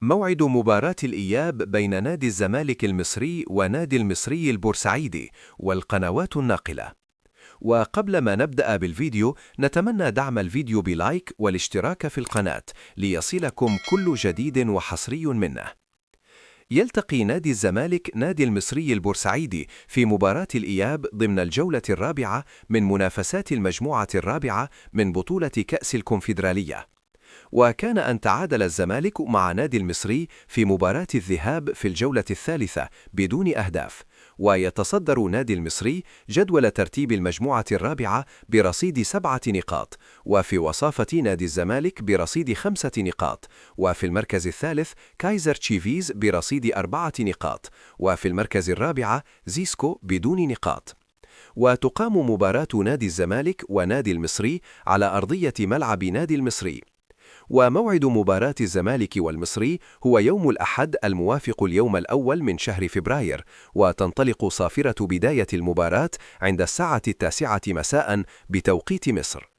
موعد مباراة الإياب بين نادي الزمالك المصري ونادي المصري البورسعيدي والقنوات الناقلة. وقبل ما نبدأ بالفيديو نتمنى دعم الفيديو بلايك والاشتراك في القناة ليصلكم كل جديد وحصري منه. يلتقي نادي الزمالك نادي المصري البورسعيدي في مباراة الإياب ضمن الجولة الرابعة من منافسات المجموعة الرابعة من بطولة كأس الكونفدرالية. وكان أن تعادل الزمالك مع نادي المصري في مباراة الذهاب في الجولة الثالثة بدون أهداف، ويتصدر نادي المصري جدول ترتيب المجموعة الرابعة برصيد 7 نقاط، وفي وصافة نادي الزمالك برصيد 5 نقاط، وفي المركز الثالث كايزر تشيفيز برصيد 4 نقاط، وفي المركز الرابع زيسكو بدون نقاط. وتقام مباراة نادي الزمالك ونادي المصري على أرضية ملعب نادي المصري. وموعد مباراة الزمالك والمصري هو يوم الأحد الموافق اليوم الأول من شهر فبراير، وتنطلق صافرة بداية المباراة عند الساعة 9 مساء بتوقيت مصر.